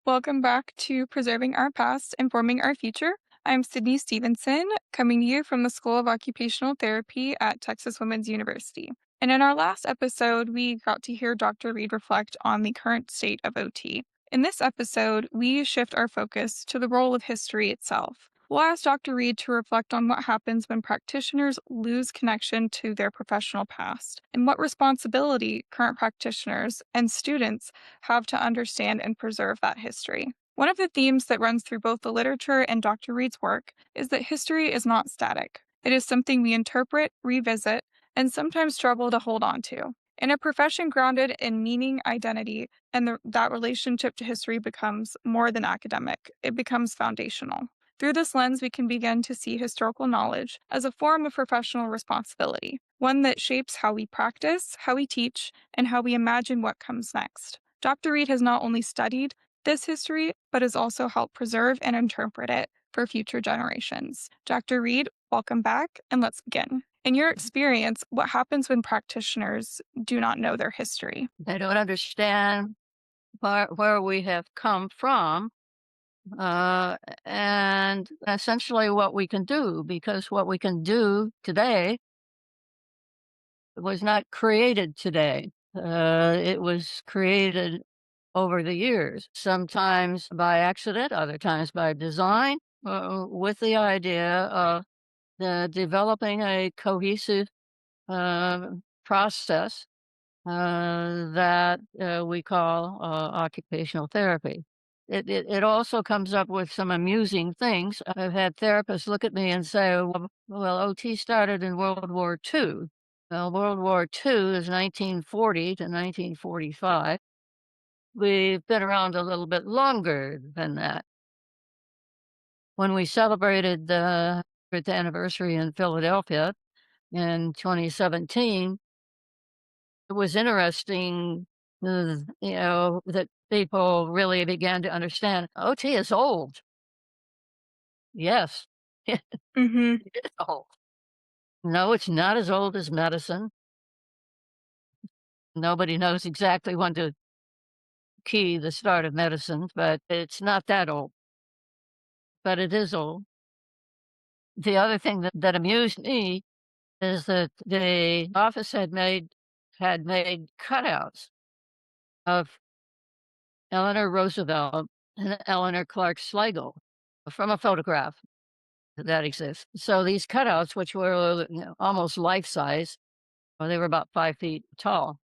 Welcome back to Preserving Our Past, Informing Our Future. I'm Sydney Stevenson, coming to you from the School of Occupational Therapy at Texas Women's University. And in our last episode, we got to hear Dr. Reed reflect on the current state of OT. In this episode, we shift our focus to the role of history itself. We'll ask Dr. Reed to reflect on what happens when practitioners lose connection to their professional past and what responsibility current practitioners and students have to understand and preserve that history. One of the themes that runs through both the literature and Dr. Reed's work is that history is not static. It is something we interpret, revisit, and sometimes struggle to hold on to. In a profession grounded in meaning, identity, and that relationship to history becomes more than academic, it becomes foundational. Through this lens, we can begin to see historical knowledge as a form of professional responsibility, one that shapes how we practice, how we teach, and how we imagine what comes next. Dr. Reed has not only studied this history, but has also helped preserve and interpret it for future generations. Dr. Reed, welcome back, and let's begin. In your experience, what happens when practitioners do not know their history? They don't understand where we have come from, and essentially what we can do, because what we can do today was not created today. It was created over the years, sometimes by accident, other times by design, with the idea of developing a cohesive uh, process that we call occupational therapy. It also comes up with some amusing things. I've had therapists look at me and say, well, OT started in World War II. Well, World War II is 1940 to 1945. We've been around a little bit longer than that. When we celebrated the 100th anniversary in Philadelphia in 2017, it was interesting, that people really began to understand OT is old. Yes, it Mm-hmm. is old. No, it's not as old as medicine. Nobody knows exactly when to key the start of medicine, but it's not that old, but it is old. The other thing that amused me is that the office had made cutouts of Eleanor Roosevelt and Eleanor Clark Schlegel from a photograph that exists. So these cutouts, which were almost life size, well, they were about 5 feet tall.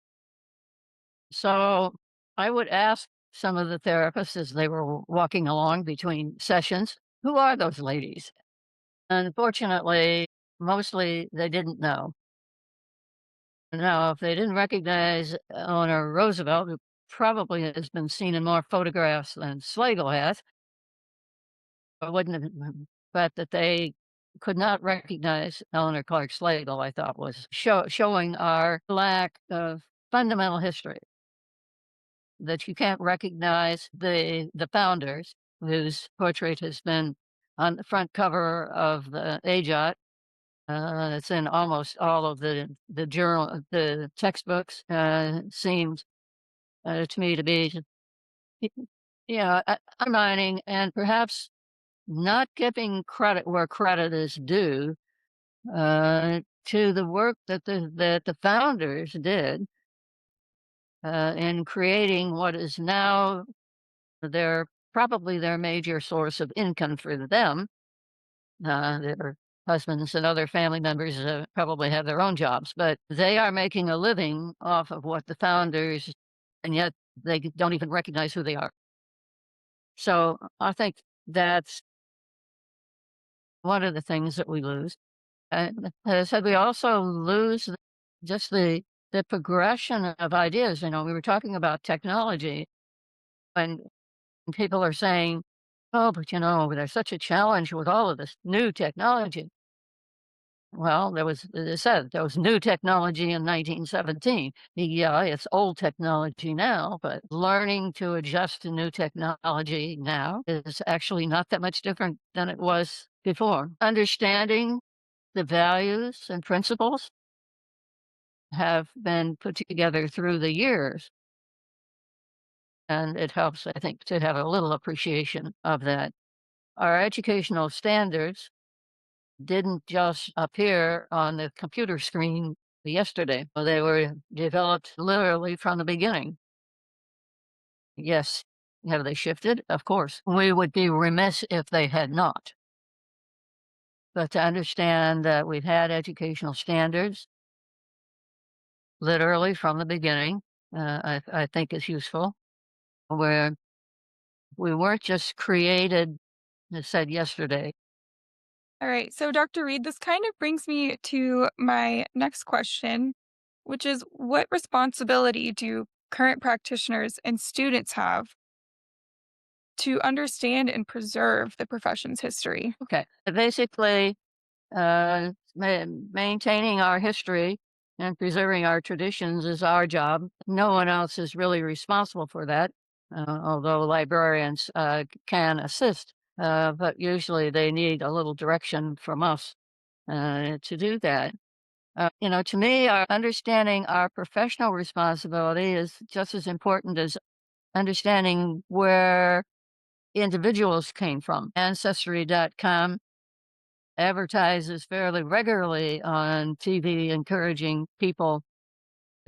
So I would ask some of the therapists as they were walking along between sessions, who are those ladies? Unfortunately, mostly they didn't know. Now, if they didn't recognize Eleanor Roosevelt, who probably has been seen in more photographs than Schlegel has, I wouldn't have, but that they could not recognize Eleanor Clark Schlegel, I thought was showing our lack of fundamental history. That you can't recognize the founders, whose portrait has been on the front cover of the AJOT. It's in almost all of the journal, the textbooks. Seems to me to be, undermining and perhaps not giving credit where credit is due, to the work that the founders did, in creating what is now their major source of income for them. Their husbands and other family members probably have their own jobs, but they are making a living off of what the founders, and yet they don't even recognize who they are. So I think that's one of the things that we lose. And as I said, we also lose just the progression of ideas. We were talking about technology, and people are saying, "Oh, but there's such a challenge with all of this new technology." Well, as I said, there was new technology in 1917. Yeah, it's old technology now, but learning to adjust to new technology now is actually not that much different than it was before. Understanding the values and principles have been put together through the years. and it helps, I think, to have a little appreciation of that. Our educational standards didn't just appear on the computer screen yesterday. Well, they were developed literally from the beginning. Yes. Have they shifted? Of course. We would be remiss if they had not. But to understand that we've had educational standards literally from the beginning, I think is useful. Where we weren't just created, as said yesterday. All right. So, Dr. Reed, this kind of brings me to my next question, which is what responsibility do current practitioners and students have to understand and preserve the profession's history? Okay. Basically, maintaining our history and preserving our traditions is our job. No one else is really responsible for that, although librarians can assist. But usually they need a little direction from us to do that. To me, understanding our professional responsibility is just as important as understanding where individuals came from. Ancestry.com advertises fairly regularly on TV, encouraging people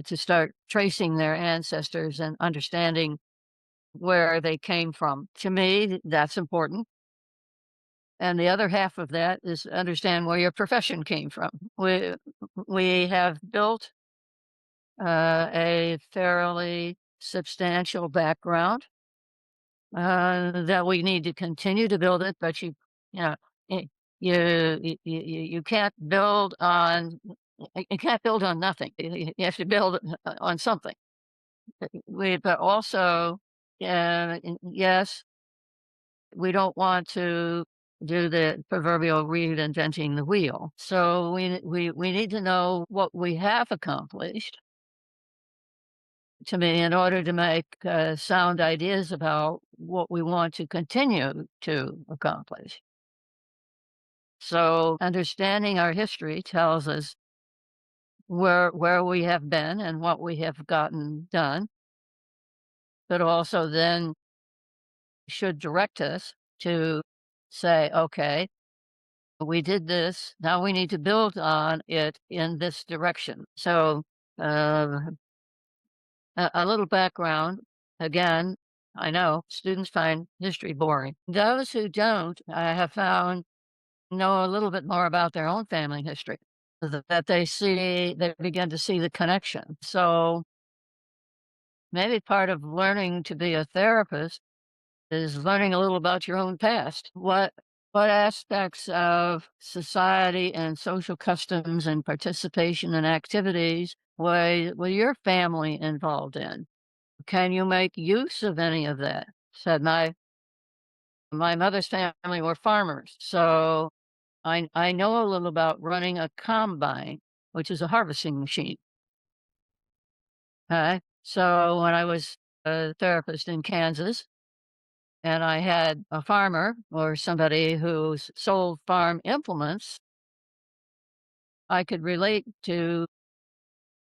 to start tracing their ancestors and understanding where they came from. To me, that's important. And the other half of that is understand where your profession came from. We have built a fairly substantial background that we need to continue to build it, but you know, y- you can't build on you can't build on nothing. You have to build on something. But also, yes, we don't want to do the proverbial reinventing the wheel. So we need to know what we have accomplished to me in order to make sound ideas about what we want to continue to accomplish. So understanding our history tells us where we have been and what we have gotten done, but also then should direct us to say, okay, we did this. Now we need to build on it in this direction. So, uh, a little background. Again, I know students find history boring. Those who don't, I have found, know a little bit more about their own family history, that they begin to see the connection. So maybe part of learning to be a therapist is learning a little about your own past. What aspects of society and social customs and participation and activities were your family involved in? Can you make use of any of that? Said my mother's family were farmers, so I know a little about running a combine, which is a harvesting machine. So when I was a therapist in Kansas, and I had a farmer or somebody who sold farm implements, I could relate to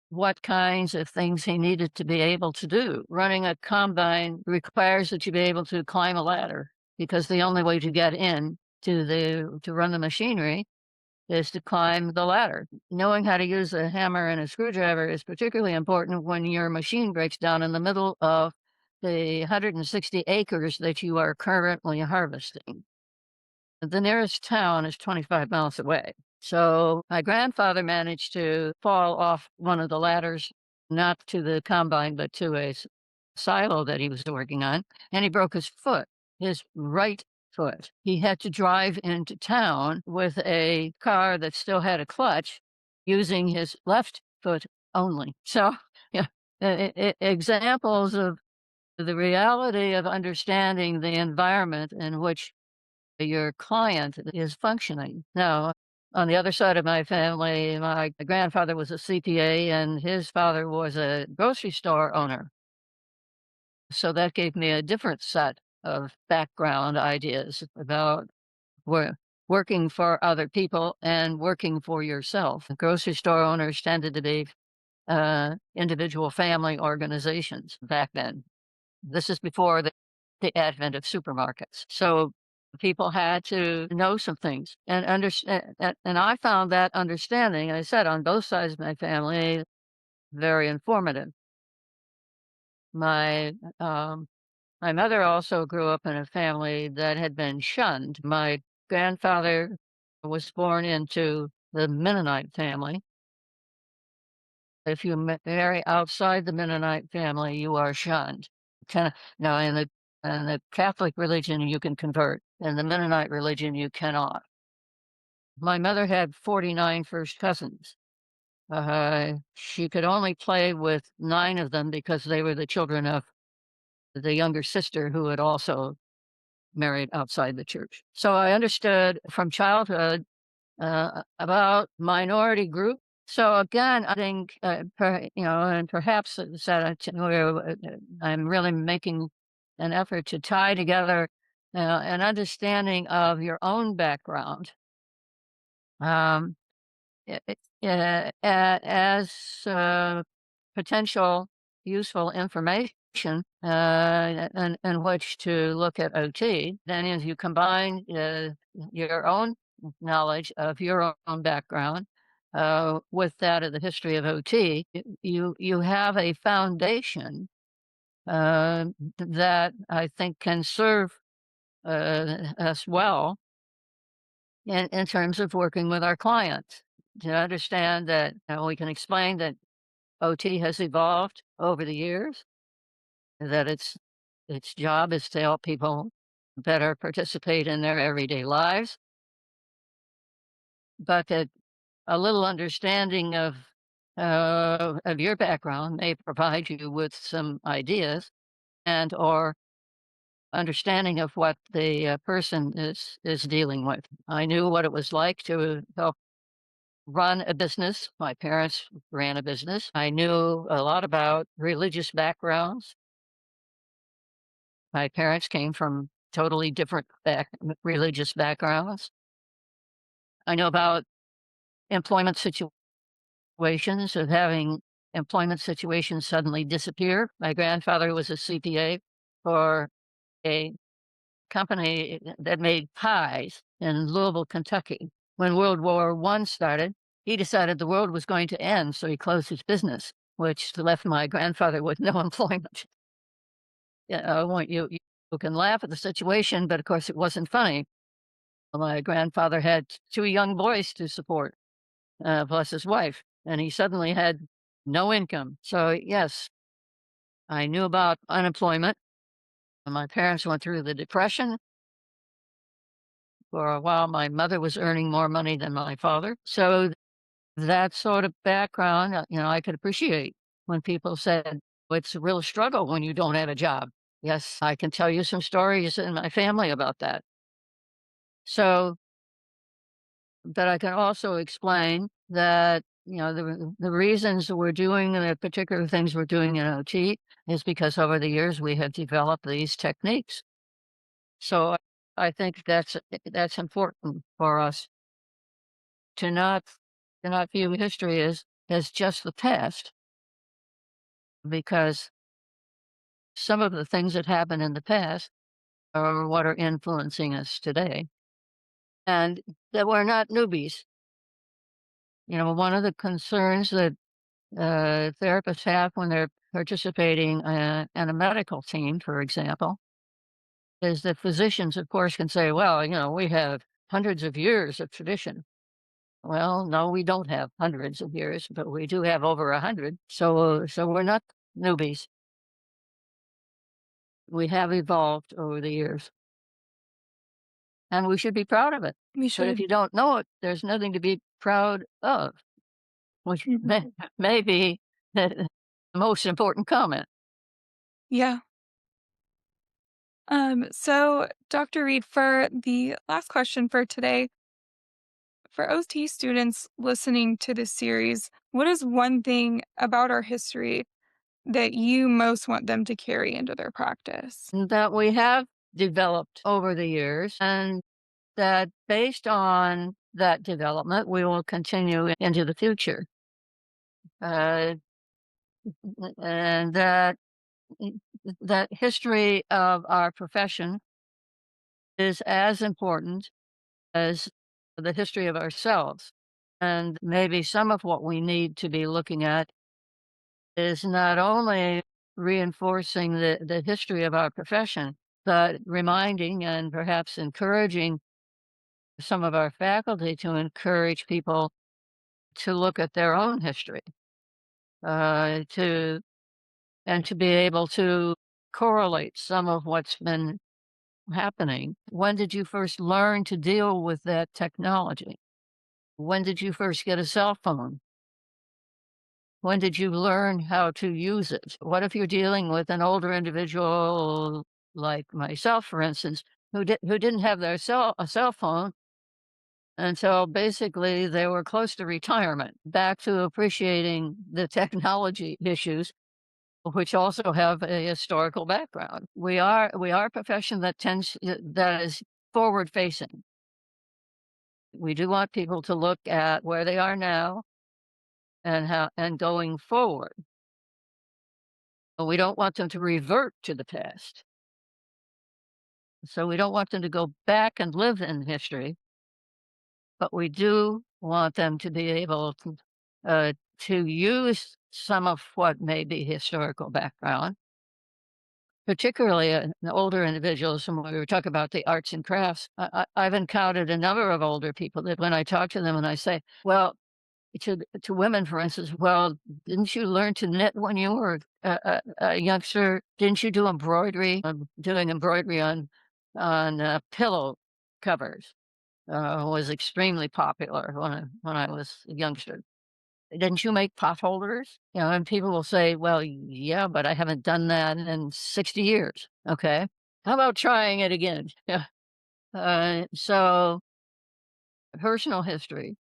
what kinds of things he needed to be able to do. Running a combine requires that you be able to climb a ladder because the only way to get in to run the machinery is to climb the ladder. Knowing how to use a hammer and a screwdriver is particularly important when your machine breaks down in the middle of the 160 acres that you are currently harvesting. The nearest town is 25 miles away. So my grandfather managed to fall off one of the ladders, not to the combine, but to a silo that he was working on, and he broke his foot, his right foot. He had to drive into town with a car that still had a clutch using his left foot only. So, yeah, examples of the reality of understanding the environment in which your client is functioning. Now, on the other side of my family, my grandfather was a CPA and his father was a grocery store owner. So that gave me a different set of background ideas about wor- working for other people and working for yourself. Grocery store owners tended to be individual family organizations back then. This is before the advent of supermarkets. So people had to know some things and understand. And I found that understanding, I said, on both sides of my family, very informative. My um, my mother also grew up in a family that had been shunned. My grandfather was born into the Mennonite family. If you marry outside the Mennonite family, you are shunned. Now, in the Catholic religion, you can convert. In the Mennonite religion, you cannot. My mother had 49 first cousins. She could only play with 9 of them because they were the children of the younger sister who had also married outside the church. So I understood from childhood about minority group. So again, I think, and perhaps it's where I'm really making an effort to tie together an understanding of your own background. Um, as potential useful information in which to look at OT. Then, as you combine your own knowledge of your own background with that of the history of OT, you have a foundation uh, that I think can serve us well in terms of working with our clients to understand that we can explain that OT has evolved over the years, that its job is to help people better participate in their everyday lives, but that a little understanding of your background may provide you with some ideas and or understanding of what the person is dealing with. I knew what it was like to help run a business. My parents ran a business. I knew a lot about religious backgrounds. My parents came from totally different religious backgrounds. I know about employment situations of having employment situations suddenly disappear. My grandfather was a CPA for a company that made pies in Louisville, Kentucky. When World War I started, he decided the world was going to end, so he closed his business, which left my grandfather with no employment. You can laugh at the situation, but of course it wasn't funny. My grandfather had 2 young boys to support, plus his wife, and he suddenly had no income. So, yes, I knew about unemployment. My parents went through the depression. For a while, my mother was earning more money than my father. So that sort of background, I could appreciate when people said, it's a real struggle when you don't have a job. Yes, I can tell you some stories in my family about that. So, but I can also explain that, the reasons we're doing the particular things we're doing in OT is because over the years we have developed these techniques. So I think that's important for us to not view history as just the past, because some of the things that happened in the past are what are influencing us today, and that we're not newbies. One of the concerns that therapists have when they're participating in a medical team, for example, is that physicians, of course, can say, well, we have hundreds of years of tradition. Well, no, we don't have hundreds of years, but we do have over 100. So we're not newbies. We have evolved over the years, and we should be proud of it. We But if should. you don't know it, there's nothing to be proud of, which Mhm. may be the most important comment. Yeah. So Dr. Reed, for the last question for today, for OT students listening to this series, what is one thing about our history that you most want them to carry into their practice? That we have developed over the years, and that based on that development, we will continue into the future. Uh, and that that history of our profession is as important as the history of ourselves. And maybe some of what we need to be looking at is not only reinforcing the history of our profession, but reminding and perhaps encouraging some of our faculty to encourage people to look at their own history, to and to be able to correlate some of what's been happening. When did you first learn to deal with that technology? When did you first get a cell phone? When did you learn how to use it? What if you're dealing with an older individual like myself, for instance, who didn't have a cell phone until basically they were close to retirement, back to appreciating the technology issues, which also have a historical background. We are a profession that is forward facing. We do want people to look at where they are now and how and going forward. But we don't want them to revert to the past. So we don't want them to go back and live in history, but we do want them to be able to use some of what may be historical background, particularly in older individuals. And when we were talking about the arts and crafts, I've encountered a number of older people that when I talk to them and I say, well, to women, for instance, well, didn't you learn to knit when you were a youngster? Didn't you do embroidery? Doing embroidery on pillow covers was extremely popular when I was a youngster. Didn't you make potholders? You know, and people will say, well, yeah, but I haven't done that in 60 years. Okay. How about trying it again? Yeah. So personal history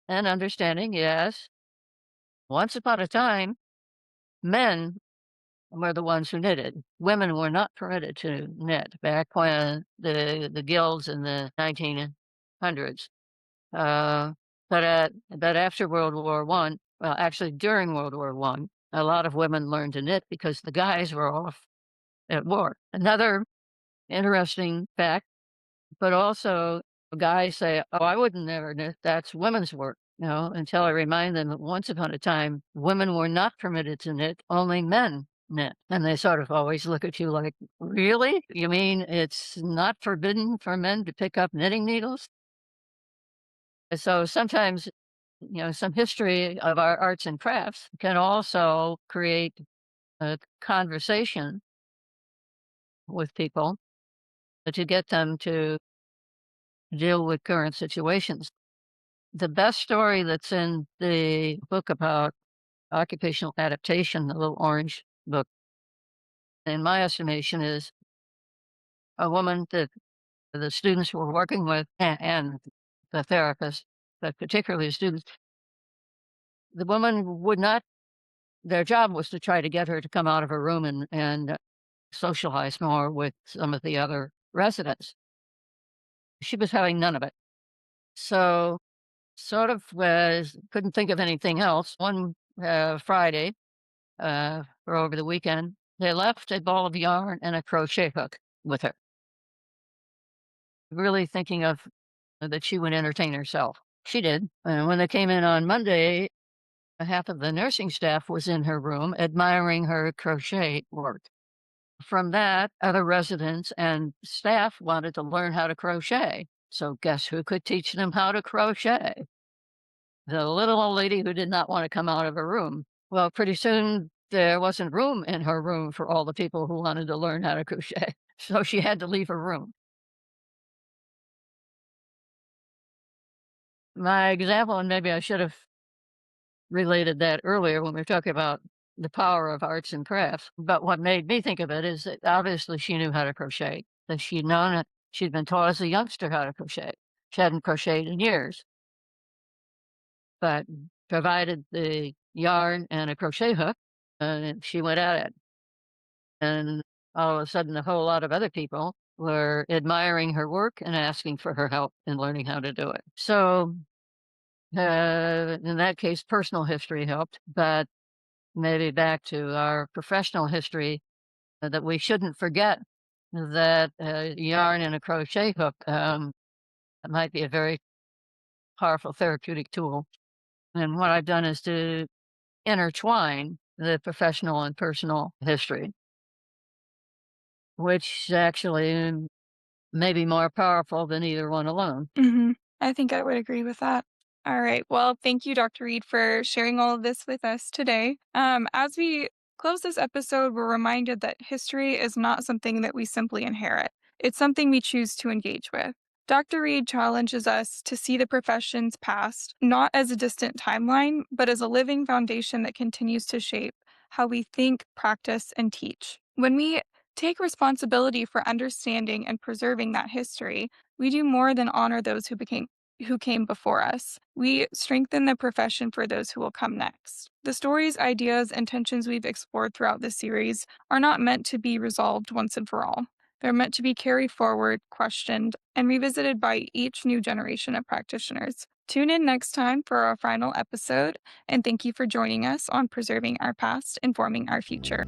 and understanding, yes. Once upon a time, men were the ones who knitted. Women were not permitted to knit back when the guilds in the 1900s. Uh, but after World War One, well, actually during World War One, a lot of women learned to knit because the guys were off at war. Another interesting fact, but also guys say, "Oh, I would never knit. That's women's work." You know, until I remind them that once upon a time, women were not permitted to knit; only men knit, and they sort of always look at you like, "Really? You mean it's not forbidden for men to pick up knitting needles?" So sometimes, you know, some history of our arts and crafts can also create a conversation with people to get them to deal with current situations. The best story that's in the book about occupational adaptation, the little orange book, in my estimation, is a woman that the students were working with and the therapist, but particularly the students. The woman would not, their job was to try to get her to come out of her room and socialize more with some of the other residents. She was having none of it. So, sort of was couldn't think of anything else. One Friday, or over the weekend, they left a ball of yarn and a crochet hook with her, really thinking of that she would entertain herself. She did. And when they came in on Monday, half of the nursing staff was in her room admiring her crochet work. From that, other residents and staff wanted to learn how to crochet. So guess who could teach them how to crochet? The little old lady who did not want to come out of her room. Well, pretty soon there wasn't room in her room for all the people who wanted to learn how to crochet. So she had to leave her room. My example, and maybe I should have related that earlier when we were talking about the power of arts and crafts. But what made me think of it is that obviously she knew how to crochet, that she'd known it. She'd been taught as a youngster how to crochet. She hadn't crocheted in years, but provided the yarn and a crochet hook, and she went at it. And all of a sudden, a whole lot of other people were admiring her work and asking for her help in learning how to do it. So, in that case, personal history helped, but maybe back to our professional history, that we shouldn't forget that yarn and a crochet hook might be a very powerful therapeutic tool. And what I've done is to intertwine the professional and personal history, which actually may be more powerful than either one alone. Mhm. I think I would agree with that. All right. Well, thank you, Dr. Reed, for sharing all of this with us today. As we close this episode, we're reminded that history is not something that we simply inherit, it's something we choose to engage with. Dr. Reed challenges us to see the profession's past not as a distant timeline, but as a living foundation that continues to shape how we think, practice, and teach. When we take responsibility for understanding and preserving that history, we do more than honor those who came before us. We strengthen the profession for those who will come next. The stories, ideas, and tensions we've explored throughout this series are not meant to be resolved once and for all. They're meant to be carried forward, questioned, and revisited by each new generation of practitioners. Tune in next time for our final episode, and thank you for joining us on Preserving Our Past, Informing Our Future.